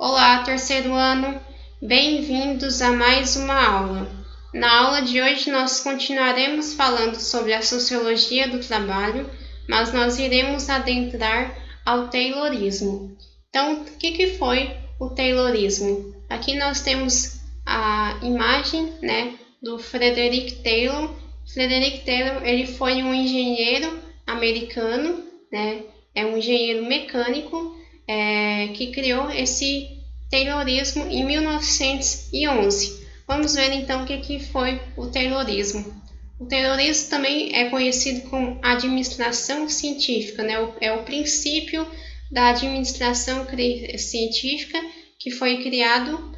Olá, terceiro ano! Bem-vindos a mais uma aula. Na aula de hoje nós continuaremos falando sobre a sociologia do trabalho, mas nós iremos adentrar ao Taylorismo. Então, o que foi o Taylorismo? Aqui nós temos a imagem, do Frederick Taylor. Frederick Taylor, ele foi um engenheiro americano, é um engenheiro mecânico, que criou esse Taylorismo em 1911. Vamos ver então o que foi o Taylorismo. O Taylorismo também é conhecido como administração científica, é o princípio da administração científica que foi criado,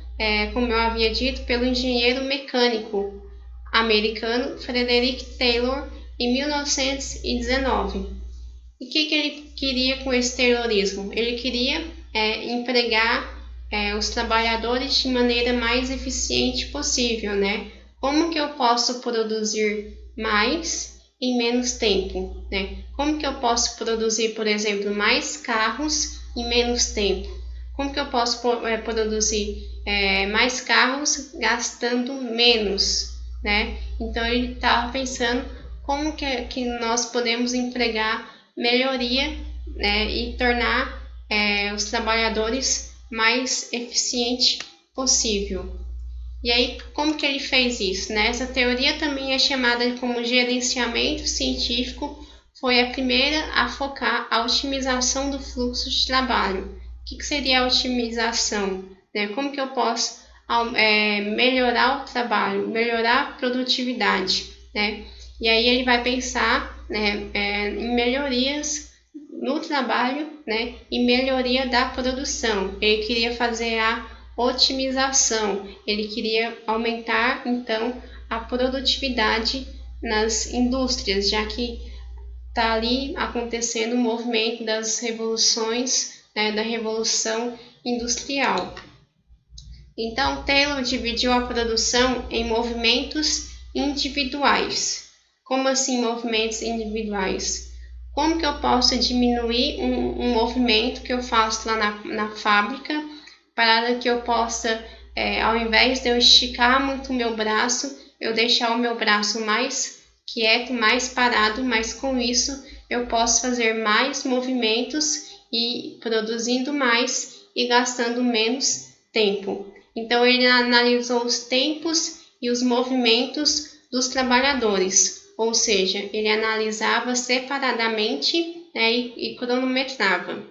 como eu havia dito, pelo engenheiro mecânico americano Frederick Taylor em 1919. E o que ele queria com esse Taylorismo? Ele queria empregar os trabalhadores de maneira mais eficiente possível, Como que eu posso produzir mais em menos tempo, Como que eu posso produzir, por exemplo, mais carros em menos tempo? Como que eu posso produzir mais carros gastando menos, Então ele estava pensando como que nós podemos empregar melhoria, e tornar os trabalhadores mais eficiente possível. E aí, como que ele fez isso? Essa teoria também é chamada como gerenciamento científico, foi a primeira a focar a otimização do fluxo de trabalho. O que seria a otimização? Como que eu posso melhorar o trabalho, melhorar a produtividade, E aí ele vai pensar em melhorias no trabalho, e melhoria da produção. Ele queria fazer a otimização, ele queria aumentar então a produtividade nas indústrias, já que está ali acontecendo o movimento das revoluções, da revolução industrial. Então Taylor dividiu a produção em movimentos individuais. Como assim movimentos individuais? Como que eu posso diminuir um movimento que eu faço lá na fábrica, para que eu possa, ao invés de eu esticar muito o meu braço, eu deixar o meu braço mais quieto, mais parado, mas com isso eu posso fazer mais movimentos e produzindo mais e gastando menos tempo. Então ele analisou os tempos e os movimentos dos trabalhadores, ou seja, ele analisava separadamente, e cronometrava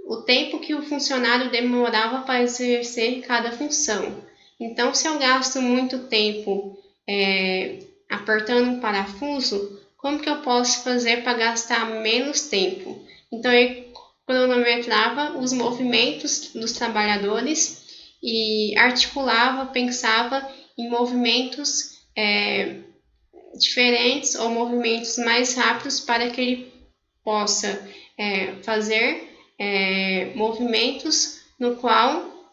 o tempo que o funcionário demorava para exercer cada função. Então, se eu gasto muito tempo apertando um parafuso, como que eu posso fazer para gastar menos tempo? Então, ele cronometrava os movimentos dos trabalhadores e articulava, pensava em movimentos diferentes ou movimentos mais rápidos para que ele possa fazer movimentos no qual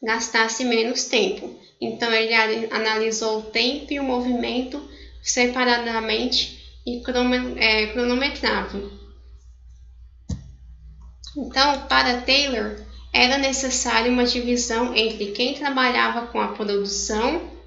gastasse menos tempo. Então ele analisou o tempo e o movimento separadamente e cronometrava. Então, para Taylor, era necessário uma divisão entre quem trabalhava com a produção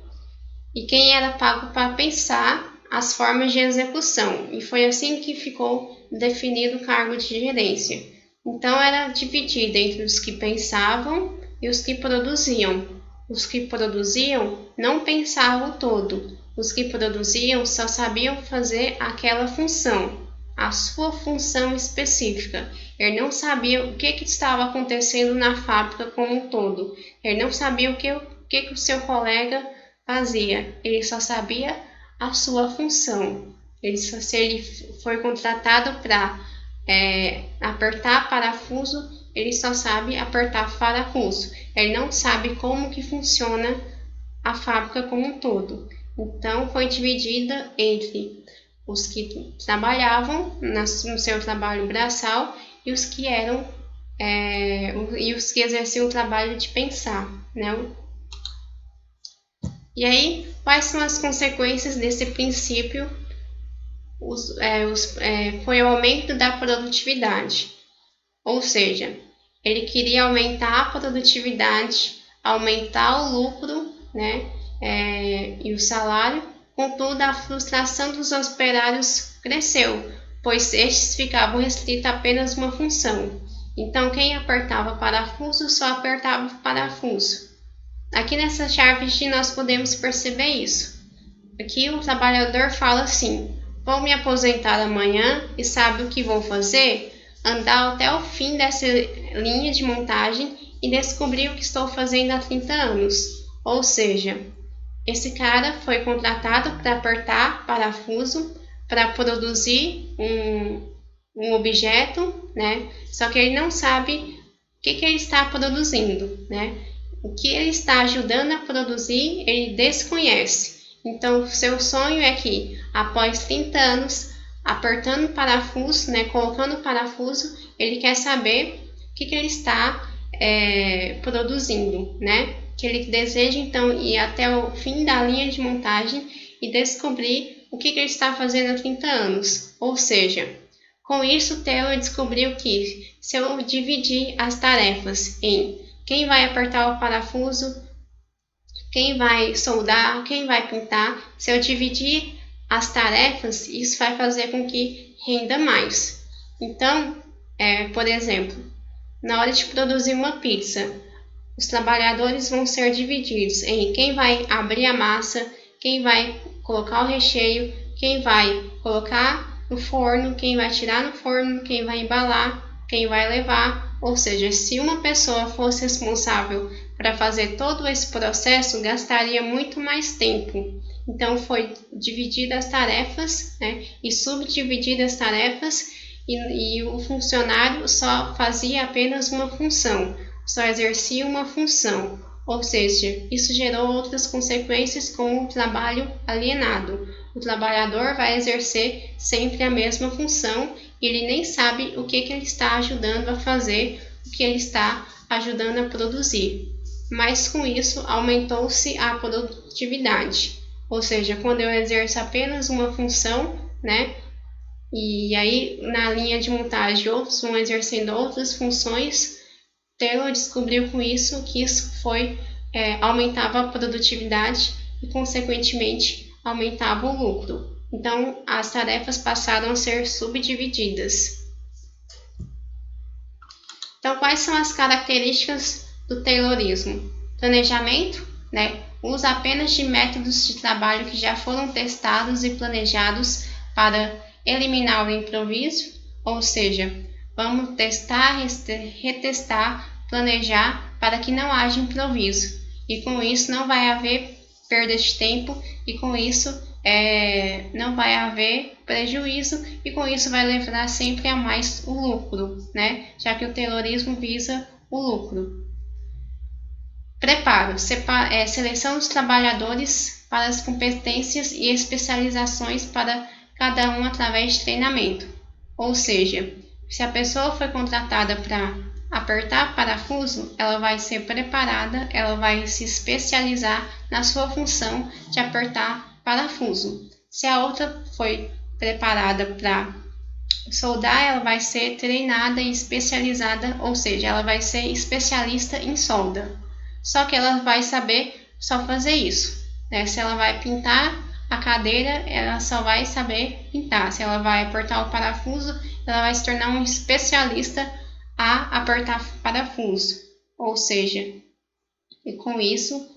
e quem era pago para pensar as formas de execução, e foi assim que ficou definido o cargo de gerência. Então era dividido entre os que pensavam e os que produziam. Os que produziam não pensavam o todo, os que produziam só sabiam fazer aquela função, a sua função específica. Ele não sabia o que estava acontecendo na fábrica como um todo, ele não sabia o que o seu colega fazia, ele só sabia a sua função. Se ele foi contratado para apertar parafuso, ele só sabe apertar parafuso, ele não sabe como que funciona a fábrica como um todo. Então foi dividida entre os que trabalhavam no seu trabalho braçal e os que exerciam o trabalho de pensar, E aí, quais são as consequências desse princípio? Foi o aumento da produtividade, ou seja, ele queria aumentar a produtividade, aumentar o lucro, né, e o salário. Contudo, a frustração dos operários cresceu, pois estes ficavam restritos a apenas uma função. Então, quem apertava parafuso só apertava parafuso. Aqui nessa chave nós podemos perceber isso. Aqui o trabalhador fala assim: vou me aposentar amanhã e sabe o que vou fazer? Andar até o fim dessa linha de montagem e descobrir o que estou fazendo há 30 anos. Ou seja, esse cara foi contratado para apertar parafuso, para produzir um objeto, né? Só que ele não sabe o que ele está produzindo, né? O que ele está ajudando a produzir, ele desconhece. Então, seu sonho é que, após 30 anos, apertando parafuso, né, colocando parafuso, ele quer saber o que ele está produzindo, né? Que ele deseja, então, ir até o fim da linha de montagem e descobrir o que ele está fazendo há 30 anos. Ou seja, com isso, Taylor descobriu que, se eu dividir as tarefas em quem vai apertar o parafuso, quem vai soldar, quem vai pintar, se eu dividir as tarefas, isso vai fazer com que renda mais. Então, por exemplo, na hora de produzir uma pizza, os trabalhadores vão ser divididos em quem vai abrir a massa, quem vai colocar o recheio, quem vai colocar no forno, quem vai tirar no forno, quem vai embalar, quem vai levar. Ou seja, se uma pessoa fosse responsável para fazer todo esse processo, gastaria muito mais tempo. Então, foi divididas as tarefas, né, e subdivididas as tarefas, e o funcionário só fazia apenas uma função, só exercia uma função. Ou seja, isso gerou outras consequências, como o trabalho alienado. O trabalhador vai exercer sempre a mesma função e ele nem sabe o que ele está ajudando a fazer, o que ele está ajudando a produzir. Mas com isso aumentou-se a produtividade. Ou seja, quando eu exerço apenas uma função, né? E aí na linha de montagem outros vão exercendo outras funções, Taylor descobriu com isso que isso aumentava a produtividade e, consequentemente, aumentava o lucro. Então, as tarefas passaram a ser subdivididas. Então, quais são as características do Taylorismo? Planejamento, né? Usa apenas de métodos de trabalho que já foram testados e planejados para eliminar o improviso, ou seja, vamos testar, retestar, planejar para que não haja improviso. E com isso não vai haver perda de tempo e com isso não vai haver prejuízo e com isso vai levar sempre a mais o lucro, né? Já que o Taylorismo visa o lucro. Preparo, seleção dos trabalhadores para as competências e especializações para cada um através de treinamento. Ou seja, se a pessoa foi contratada para apertar parafuso, ela vai ser preparada, ela vai se especializar na sua função de apertar parafuso. Se a outra foi preparada para soldar, ela vai ser treinada e especializada, ou seja, ela vai ser especialista em solda. Só que ela vai saber só fazer isso, né? Se ela vai pintar a cadeira, ela só vai saber pintar. Se ela vai apertar o parafuso, ela vai se tornar um especialista a apertar parafuso. Ou seja, e com isso,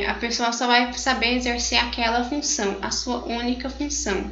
a pessoa só vai saber exercer aquela função, a sua única função.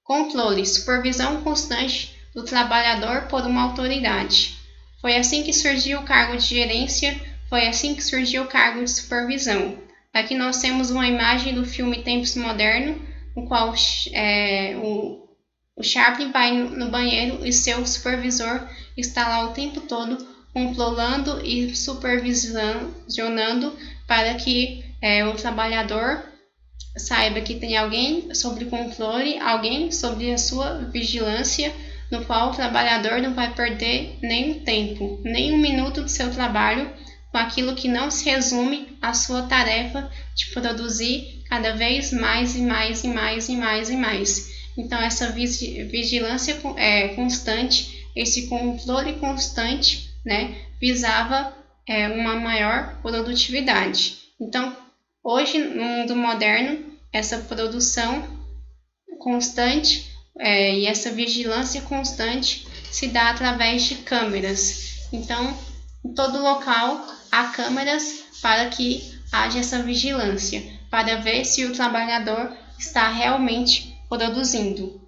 Controle, supervisão constante do trabalhador por uma autoridade. Foi assim que surgiu o cargo de gerência, foi assim que surgiu o cargo de supervisão. Aqui nós temos uma imagem do filme Tempos Modernos, no qual o Chaplin vai no banheiro e seu supervisor está lá o tempo todo controlando e supervisionando para que o trabalhador saiba que tem alguém sobre controle, alguém sobre a sua vigilância, no qual o trabalhador não vai perder nenhum tempo, nem um minuto do seu trabalho com aquilo que não se resume à sua tarefa de produzir cada vez mais e mais e mais e mais e mais. Então, essa vigilância constante esse controle constante, né, visava uma maior produtividade. Então, hoje, no mundo moderno, essa produção constante e essa vigilância constante se dá através de câmeras. Então, em todo local há câmeras para que haja essa vigilância, para ver se o trabalhador está realmente produzindo.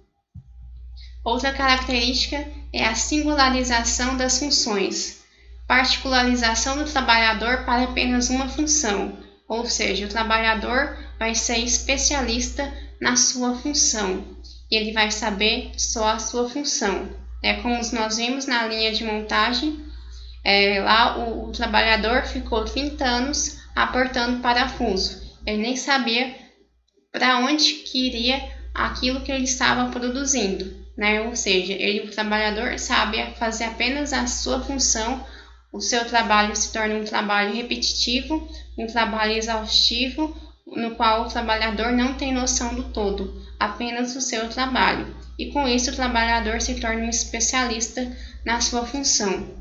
Outra característica é a singularização das funções, particularização do trabalhador para apenas uma função, ou seja, o trabalhador vai ser especialista na sua função e ele vai saber só a sua função. Como nós vimos na linha de montagem, lá o trabalhador ficou 30 anos apertando parafuso, ele nem sabia para onde que iria aquilo que ele estava produzindo, ou seja, o trabalhador sabe fazer apenas a sua função. O seu trabalho se torna um trabalho repetitivo, um trabalho exaustivo, no qual o trabalhador não tem noção do todo, apenas do seu trabalho. E com isso o trabalhador se torna um especialista na sua função.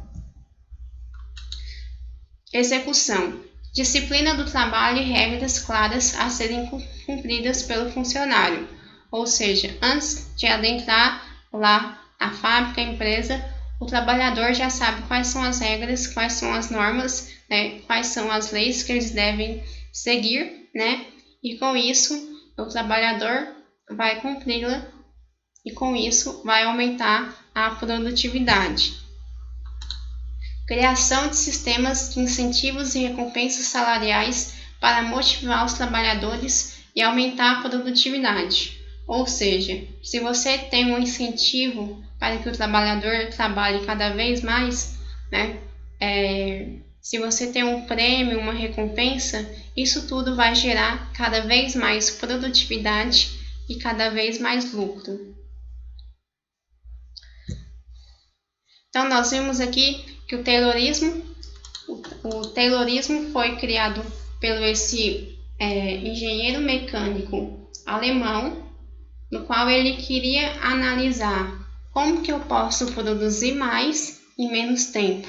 Execução. Disciplina do trabalho e regras claras a serem cumpridas pelo funcionário. Ou seja, antes de adentrar lá a fábrica, a empresa, o trabalhador já sabe quais são as regras, quais são as normas, quais são as leis que eles devem seguir, e com isso o trabalhador vai cumpri-la e com isso vai aumentar a produtividade. Criação de sistemas de incentivos e recompensas salariais para motivar os trabalhadores e aumentar a produtividade. Ou seja, se você tem um incentivo para que o trabalhador trabalhe cada vez mais, se você tem um prêmio, uma recompensa, isso tudo vai gerar cada vez mais produtividade e cada vez mais lucro. Então, nós vimos aqui que o Taylorismo foi criado pelo esse engenheiro mecânico alemão, no qual ele queria analisar como que eu posso produzir mais em menos tempo,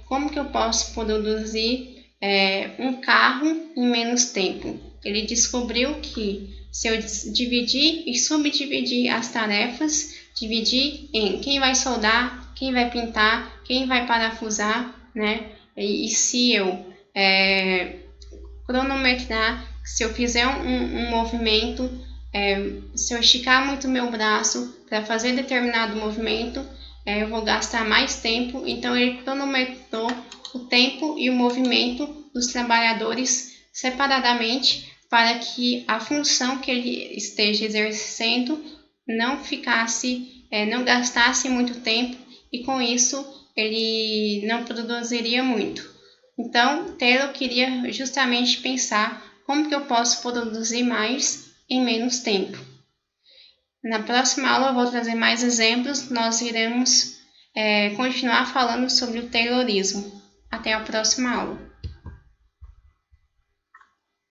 como que eu posso produzir um carro em menos tempo. Ele descobriu que se eu dividir e subdividir as tarefas, dividir em quem vai soldar, quem vai pintar, quem vai parafusar, e se eu cronometrar, se eu fizer um movimento, se eu esticar muito meu braço para fazer determinado movimento, eu vou gastar mais tempo. Então ele cronometrou o tempo e o movimento dos trabalhadores separadamente para que a função que ele esteja exercendo não gastasse muito tempo e com isso ele não produziria muito. Então, Taylor queria justamente pensar como que eu posso produzir mais em menos tempo. Na próxima aula eu vou trazer mais exemplos, nós iremos continuar falando sobre o Taylorismo. Até a próxima aula.